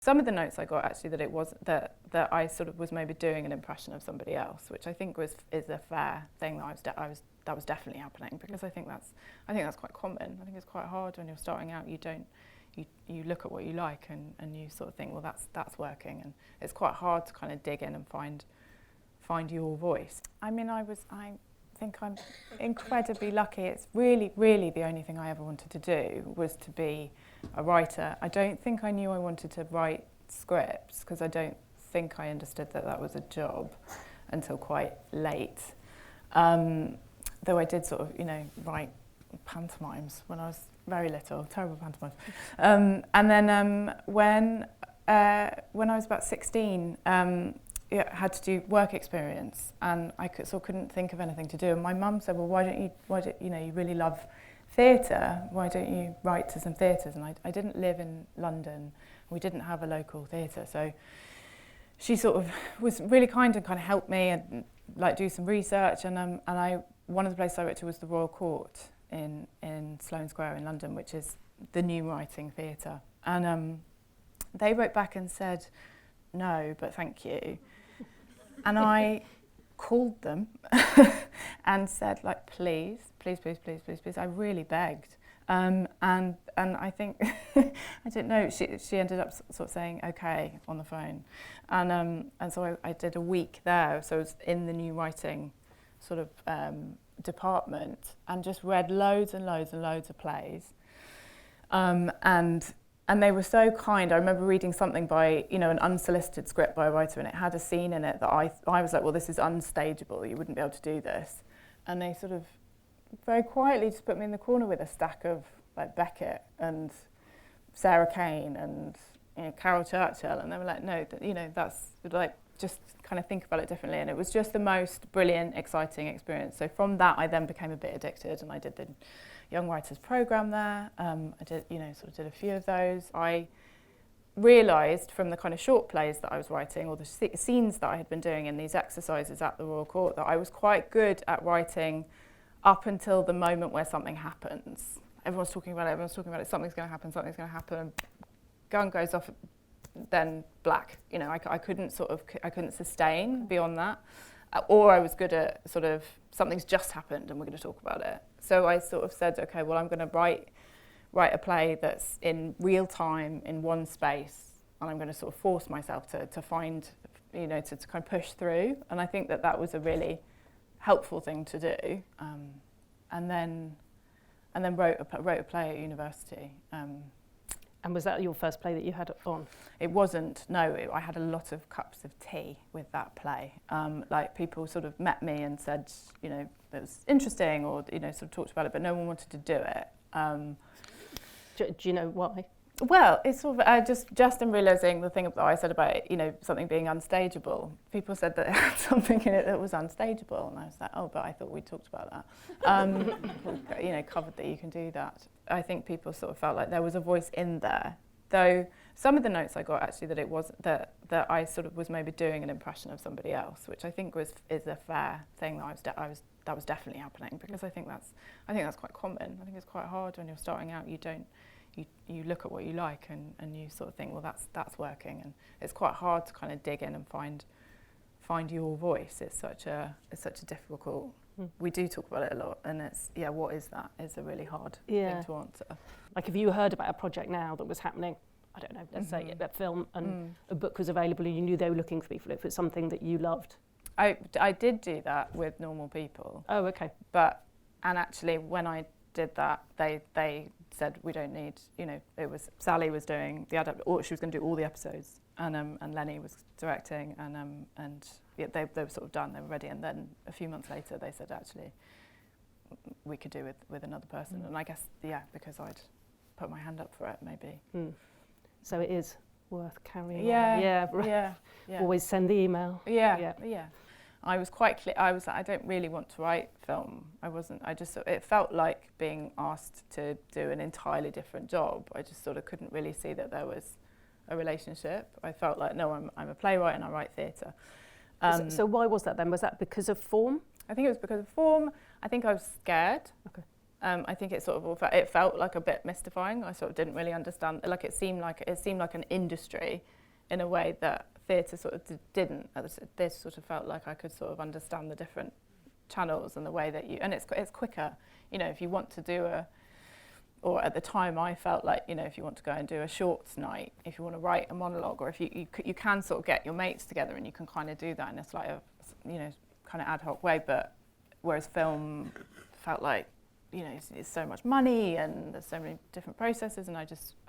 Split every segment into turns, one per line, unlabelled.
Some of the notes I got actually that it was that I sort of was maybe doing an impression of somebody else, which I think is a fair thing that was definitely happening, because I think that's quite common. I think it's quite hard when you're starting out. You look at what you like and you sort of think, well, that's working, and it's quite hard to kind of dig in and find your voice. I mean, I think I'm incredibly lucky. It's really, really the only thing I ever wanted to do was to be a writer. I don't think I knew I wanted to write scripts, because I don't think I understood that was a job until quite late. Though I did sort of, write pantomimes when I was very little, terrible pantomimes. And then when I was about 16, had to do work experience, and I couldn't think of anything to do. And my mum said, well, why don't you really love theatre, why don't you write to some theatres? And I didn't live in London, we didn't have a local theatre, so she sort of was really kind and kind of helped me and like do some research, and one of the places I went to was the Royal Court in Sloane Square in London, which is the new writing theatre, and they wrote back and said, no, but thank you. And I called them and said, like, please, I really begged. And I think, I don't know, she ended up sort of saying, okay, on the phone. And so I did a week there, so I was in the new writing sort of department, and just read loads and loads and loads of plays. And they were so kind. I remember reading something by, an unsolicited script by a writer, and it had a scene in it that I was like, well, this is unstageable, you wouldn't be able to do this. And they sort of very quietly just put me in the corner with a stack of like Beckett and Sarah Kane and Carol Churchill, and they were like, no, that's like, just kind of think about it differently. And it was just the most brilliant, exciting experience. So from that, I then became a bit addicted, and I did the Young Writers Programme there. I did, did a few of those. I realised from the kind of short plays that I was writing, or the scenes that I had been doing in these exercises at the Royal Court, that I was quite good at writing up until the moment where something happens. Everyone's talking about it, something's going to happen, gun goes off, then black. I couldn't sustain beyond that. Or I was good at sort of, something's just happened and we're going to talk about it. So I sort of said, okay, well, I'm going to write a play that's in real time, in one space, and I'm going to sort of force myself to find, to kind of push through. And I think that was a really helpful thing to do. And then wrote a play at university.
And was that your first play that you had on?
It wasn't, no. I had a lot of cups of tea with that play. Like, people sort of met me and said, it was interesting, or, sort of talked about it, but no one wanted to do it.
Do you know why?
Well, it's sort of just in realising the thing that I said about it, something being unstageable. People said that it had something in it that was unstageable, and I was like, oh, but I thought we talked about that. Covered that you can do that. I think people sort of felt like there was a voice in there, though some of the notes I got actually that it was that I sort of was maybe doing an impression of somebody else, which I think is a fair thing that was definitely happening, because I think that's quite common. I think it's quite hard when you're starting out. You look at what you like and you sort of think, well, that's working, and it's quite hard to kind of dig in and find your voice. It's such a difficult. We do talk about it a lot, and what is that? It's a really hard thing to answer.
Like, if you heard about a project now that was happening, I don't know, let's say a film, and a book was available and you knew they were looking for people, if it's something that you loved.
I did do that with Normal People.
Oh, okay.
And actually when I did that, they said, we don't need, it was Sally was doing the she was going to do all the episodes, and Lenny was directing, and they were sort of done, they were ready, and then a few months later they said, actually, we could do with another person, and I guess, because I'd put my hand up for it, maybe.
So it is worth carrying on.
Yeah.
Always send the email.
Yeah. I was quite clear. I was like, I don't really want to write film. It felt like being asked to do an entirely different job. I just sort of couldn't really see that there was a relationship. I felt like, no, I'm a playwright and I write theatre.
So why was that then? Was that because of form?
I think it was because of form. I think I was scared.
Okay.
I think it sort of it felt like a bit mystifying. I sort of didn't really understand. Like it seemed like an industry, in a way that theatre sort of didn't. This sort of felt like I could sort of understand the different channels and the way that and it's quicker. You know, if you want to do or at the time I felt like, you know, if you want to go and do a shorts night, if you want to write a monologue, or if you can sort of get your mates together and you can kind of do that in a slight of, you know, kind of ad hoc way. But whereas film felt like, you know, it's so much money and there's so many different processes, and I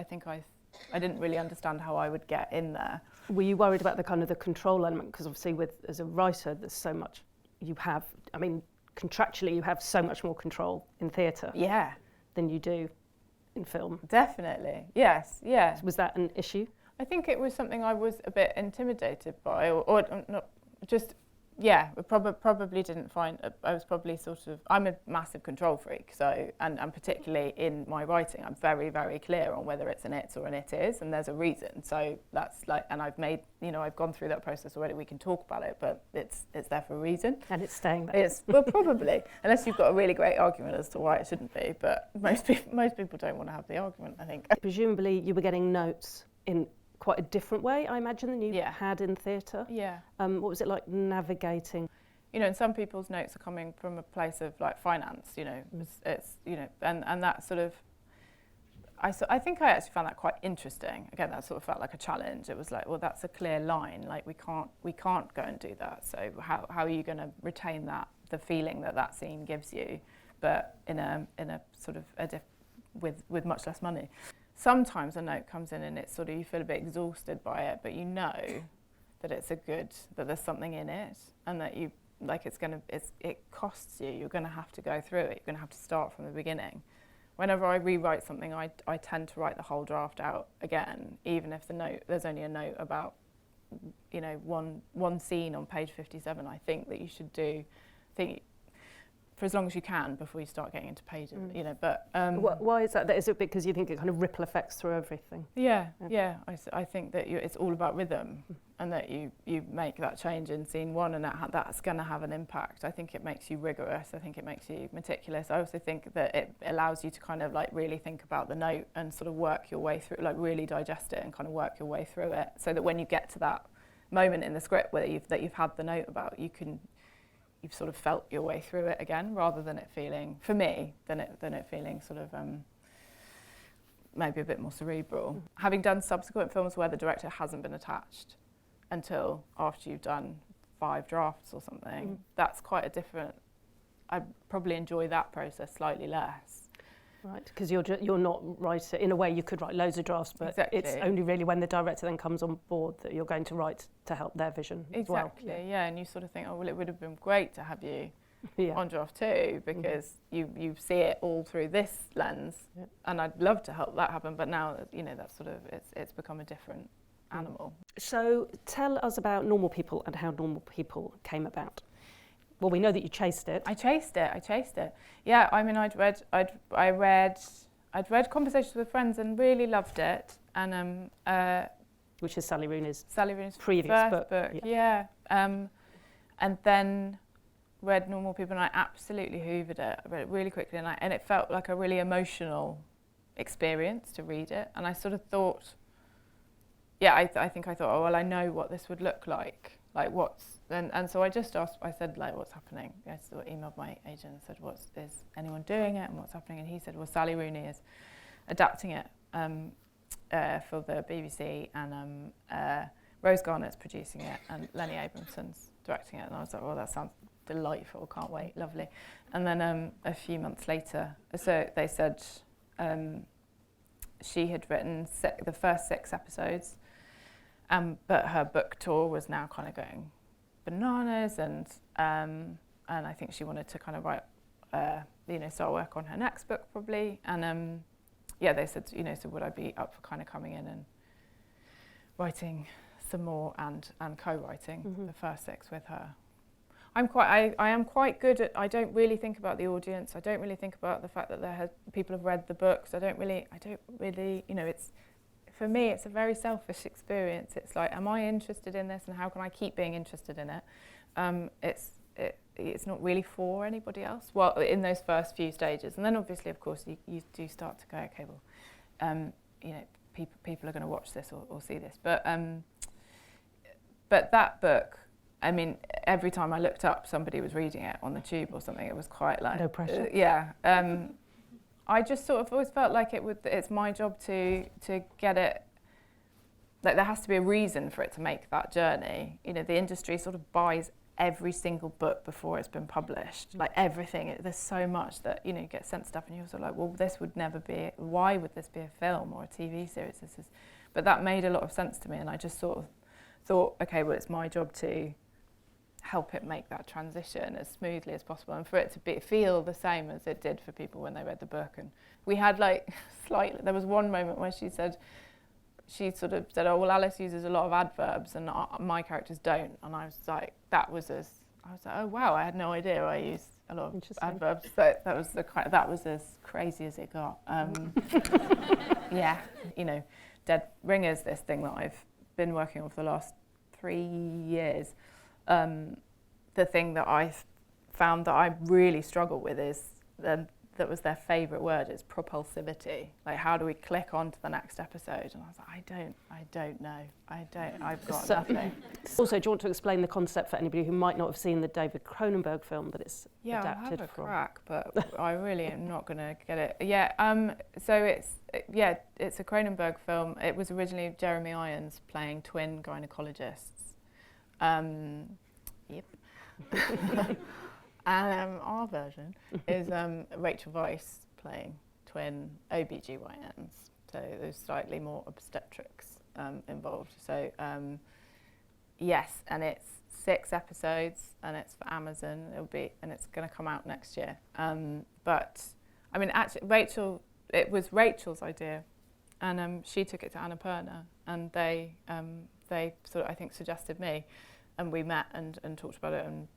think I didn't really understand how I would get in there.
Were you worried about the kind of the control element? Because obviously as a writer, there's so much you have, I mean, contractually you have so much more control in theatre than you do in film.
Definitely, yes, yeah.
Was that an issue?
I think it was something I was a bit intimidated by, or not, just, yeah, probably didn't find, I was probably sort of, I'm a massive control freak, so, and particularly in my writing, I'm very, very clear on whether it's an it or an it is, and there's a reason. So that's like, and I've made, you know, I've gone through that process already, we can talk about it, but it's there for a reason.
And it's staying there.
Well, probably, unless you've got a really great argument as to why it shouldn't be, but most people don't want to have the argument, I think.
Presumably you were getting notes in quite a different way, I imagine, than you had in theatre.
Yeah.
What was it like navigating?
You know, and some people's notes are coming from a place of like finance, you know, it's you know, and that sort of, I think I actually found that quite interesting. Again, that sort of felt like a challenge. It was like, well, that's a clear line, like we can't go and do that. So how are you going to retain that, the feeling that scene gives you, but in a sort of with much less money. Sometimes a note comes in and it's sort of, you feel a bit exhausted by it, but you know that that there's something in it, and that you, like it costs you, you're going to have to go through it, you're going to have to start from the beginning. Whenever I rewrite something, I tend to write the whole draft out again, even if there's only a note about, you know, one scene on page 57. I think that you should for as long as you can before you start getting into pages, you know. But
why is that? Is it because you think it kind of ripple effects through everything?
Yeah. I think that it's all about rhythm, and that you make that change in scene one, and that's going to have an impact. I think it makes you rigorous. I think it makes you meticulous. I also think that it allows you to kind of like really think about the note and sort of work your way through, like really digest it and kind of work your way through it, so that when you get to that moment in the script where you've had the note about, you've sort of felt your way through it again, rather than it feeling, for me, than it feeling sort of maybe a bit more cerebral. Having done subsequent films where the director hasn't been attached until after you've done 5 drafts or something, that's quite a different, I probably enjoy that process slightly less.
Right, because you're not writing, in a way you could write loads of drafts, but it's only really when the director then comes on board that you're going to write to help their vision as well.
Exactly, yeah, and you sort of think, oh, well, it would have been great to have you on draft 2, because you see it all through this lens, and I'd love to help that happen, but now, you know, that's sort of, it's become a different animal.
So tell us about Normal People and how Normal People came about. Well, we know that you chased it.
I chased it. Yeah, I mean, I'd read Conversations with Friends and really loved it, and
which is Sally Rooney's
previous
book.
Yeah. And then read Normal People, and I absolutely hoovered it. I read it really quickly, and it felt like a really emotional experience to read it. And I sort of thought, I think I thought, oh well, I know what this would look like. Like and so I just asked, I said, like, what's happening? I sort of emailed my agent and said, is anyone doing it, and what's happening? And he said, well, Sally Rooney is adapting it for the BBC, and Rose Garnett's producing it, and Lenny Abramson's directing it. And I was like, well, that sounds delightful, can't wait, lovely. And then a few months later, so they said she had written the first 6 episodes, but her book tour was now kind of going bananas, and I think she wanted to kind of write, start work on her next book probably. And they said, so would I be up for kind of coming in and writing some more and co-writing the first 6 with her. I am quite good at, I don't really think about the audience. I don't really think about the fact that people have read the books. I don't really, it's, for me, it's a very selfish experience. It's like, am I interested in this, and how can I keep being interested in it? it's not really for anybody else. Well, in those first few stages, and then obviously, of course, you do start to go, okay, well, you know, people are going to watch this or see this. But that book, I mean, every time I looked up, somebody was reading it on the tube or something. It was quite like
no pressure.
Yeah. I just sort of always felt like it's my job to get it. Like there has to be a reason for it to make that journey. You know, the industry sort of buys every single book before it's been published. Like everything, there's so much that, you know, you get sent stuff and you're sort of like, well, this would never be, why would this be a film or a TV series? But that made a lot of sense to me, and I just sort of thought, okay, well, it's my job to help it make that transition as smoothly as possible, and for it to feel the same as it did for people when they read the book. And we had like there was one moment where she sort of said, oh, well, Alice uses a lot of adverbs and my characters don't. And I was like, oh, wow, I had no idea I use a lot of adverbs. So that was as crazy as it got. Yeah, you know, Dead Ringers, this thing that I've been working on for the last 3 years. The thing that I've found that I really struggle with is that was their favourite word, is propulsivity. Like, how do we click on to the next episode? And I was like, I don't know. I've got nothing.
Also, do you want to explain the concept for anybody who might not have seen the David Cronenberg film that it's adapted from?
Yeah, I have a crack, but I really am not going to get it. Yeah, so it's a Cronenberg film. It was originally Jeremy Irons playing twin gynecologists. Yep. And our version is Rachel Weisz playing twin OBGYNs, so there's slightly more obstetrics involved. So yes, and it's 6 episodes, and it's for Amazon. And it's going to come out next year. But I mean, actually, it was Rachel's idea, and she took it to Annapurna, and they sort of, I think, suggested me, and we met and talked about it and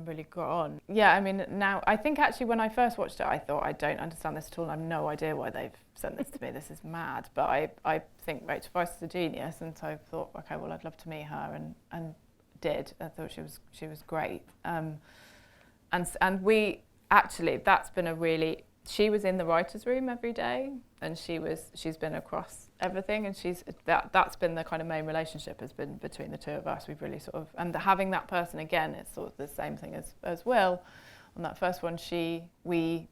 really got on. Yeah, I mean, now, I think actually when I first watched it, I thought, I don't understand this at all, and I have no idea why they've sent this to me, this is mad. But I think Rachel Weisz is a genius, and so I thought, okay, well, I'd love to meet her, and did. I thought she was great. And we, actually, that's been a really, she was in the writer's room every day, and she's been across everything, and that's been the kind of main relationship has been between the two of us. We've really sort of, and having that person again, it's sort of the same thing as Will. On that first one, we've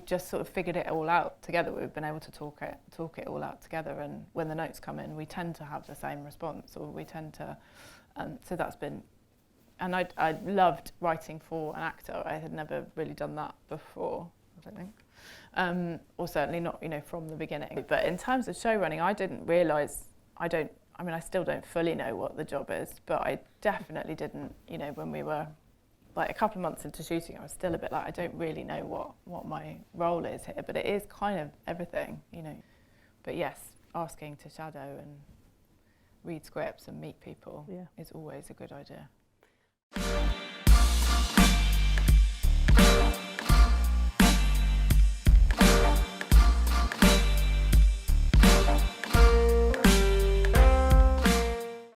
just sort of figured it all out together. We've been able to talk it all out together, and when the notes come in, we tend to have the same response, or we tend to, so that's been, and I loved writing for an actor. I had never really done that before, I don't think. Or certainly not, you know, from the beginning. But in terms of show running, I didn't realise, I still don't fully know what the job is, but I definitely didn't, you know, when we were like a couple of months into shooting, I was still a bit like, I don't really know what my role is here, but it is kind of everything, you know. But yes, asking to shadow and read scripts and meet people is always a good idea.